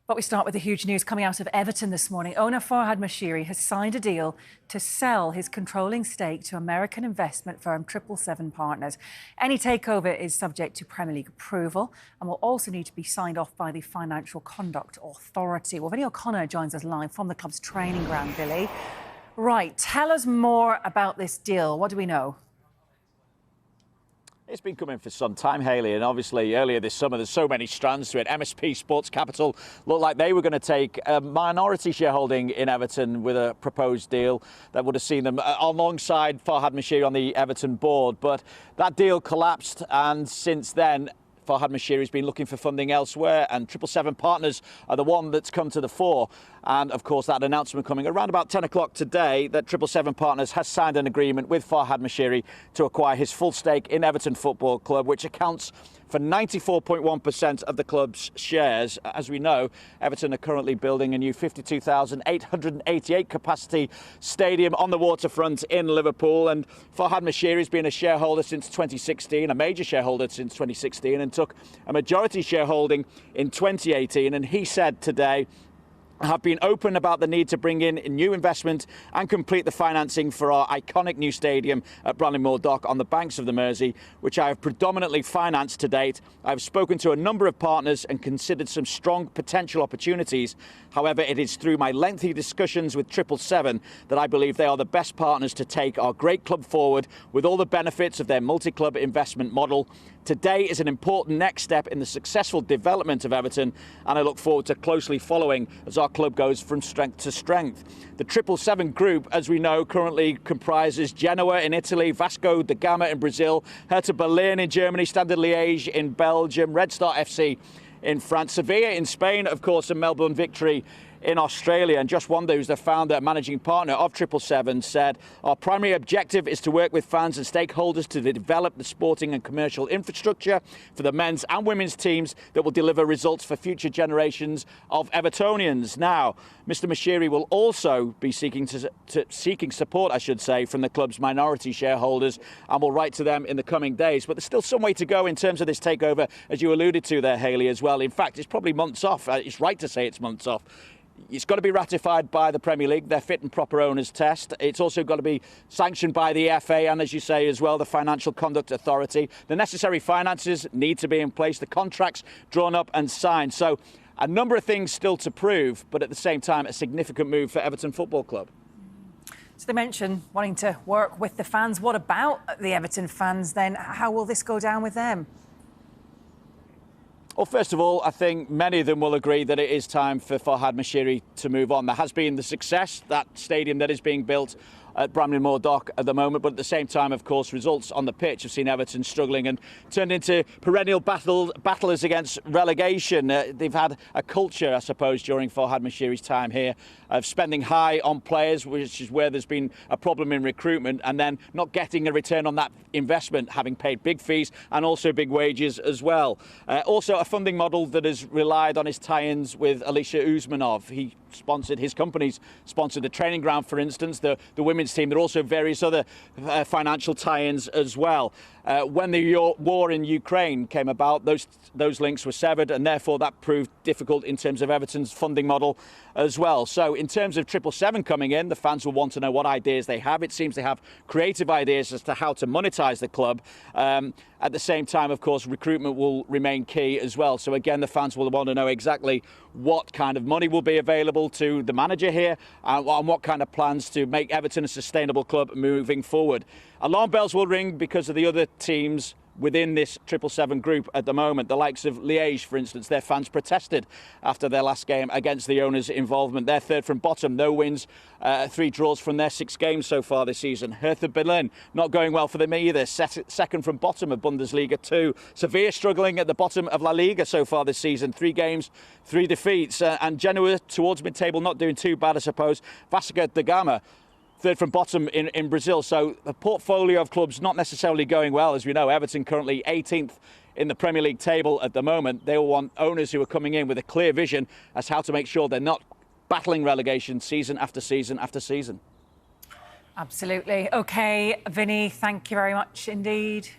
But we start with the huge news coming out of Everton this morning. Owner Farhad Moshiri has signed a deal to sell his controlling stake to American investment firm 777 Partners. Any takeover is subject to Premier League approval and will also need to be signed off by the Financial Conduct Authority. Well, Vinny O'Connor joins us live from the club's training ground, Billy. Right, tell us more about this deal. What do we know? It's been coming for some time, Hayley, and obviously earlier this summer there's so many strands to it. MSP Sports Capital looked like they were going to take a minority shareholding in Everton with a proposed deal that would have seen them alongside Farhad Moshiri on the Everton board. But that deal collapsed, and since then Farhad Moshiri has been looking for funding elsewhere, and 777 Partners are the one that's come to the fore. And of course, that announcement coming around about 10 o'clock today that 777 Partners has signed an agreement with Farhad Moshiri to acquire his full stake in Everton Football Club, which accounts for 94.1% of the club's shares. As we know, Everton are currently building a new 52,888 capacity stadium on the waterfront in Liverpool. And Farhad Moshiri has been a shareholder since 2016, a major shareholder since 2016, and took a majority shareholding in 2018. And he said today, have been open about the need to bring in new investment and complete the financing for our iconic new stadium at Bramley-Moore Dock on the banks of the Mersey, which I have predominantly financed to date. I've spoken to a number of partners and considered some strong potential opportunities. However, it is through my lengthy discussions with 777 that I believe they are the best partners to take our great club forward with all the benefits of their multi-club investment model. Today is an important next step in the successful development of Everton, and I look forward to closely following as our club goes from strength to strength. The 777 group, as we know, currently comprises Genoa in Italy, Vasco da Gama in Brazil, Hertha Berlin in Germany, Standard Liege in Belgium, Red Star FC in France, Sevilla in Spain, of course, and Melbourne Victory in Australia. And Josh Wanda, who's the founder and managing partner of 777, said, our primary objective is to work with fans and stakeholders to develop the sporting and commercial infrastructure for the men's and women's teams that will deliver results for future generations of Evertonians. Now, Mr. Moshiri will also be seeking support, I should say, from the club's minority shareholders, and will write to them in the coming days. But there's still some way to go in terms of this takeover, as you alluded to there, Hayley, as well. In fact, it's probably months off. It's right to say it's months off. It's got to be ratified by the Premier League, their fit and proper owners test. It's also got to be sanctioned by the FA and, as you say, as well, the Financial Conduct Authority. The necessary finances need to be in place, the contracts drawn up and signed. So a number of things still to prove, but at the same time, a significant move for Everton Football Club. So they mentioned wanting to work with the fans. What about the Everton fans then? How will this go down with them? Well, first of all, I think many of them will agree that it is time for Farhad Moshiri to move on. There has been the success, that stadium that is being built at Bramley-Moore Dock at the moment, but at the same time, of course, results on the pitch have seen Everton struggling and turned into perennial battlers against relegation. They've had a culture, I suppose, during Farhad Moshiri's time here of spending high on players, which is where there's been a problem in recruitment, and then not getting a return on that investment, having paid big fees and also big wages as well. Also, a funding model that has relied on his tie-ins with Alisher Usmanov. He sponsored, his companies sponsored the training ground, for instance, the women's team. There are also various other financial tie-ins as well. When the war in Ukraine came about, those links were severed, and therefore that proved difficult in terms of Everton's funding model as well. So in terms of 777 coming in, the fans will want to know what ideas they have. It seems they have creative ideas as to how to monetize the club. At the same time, of course, recruitment will remain key as well. So again, the fans will want to know exactly what kind of money will be available to the manager here and what kind of plans to make Everton a sustainable club moving forward. Alarm bells will ring because of the other teams within this 777 group at the moment. The likes of Liege, for instance, their fans protested after their last game against the owners' involvement. They're third from bottom, no wins, 3 draws from their 6 games so far this season. Hertha Berlin, not going well for them either, second from bottom of Bundesliga 2. Sevilla struggling at the bottom of La Liga so far this season, 3 games, 3 defeats. And Genoa towards mid-table, not doing too bad, I suppose. Vasco da Gama, third from bottom in Brazil. So the portfolio of clubs not necessarily going well. As we know, Everton currently 18th in the Premier League table at the moment. They will want owners who are coming in with a clear vision as how to make sure they're not battling relegation season after season after season. Absolutely. OK, Vinny, thank you very much indeed.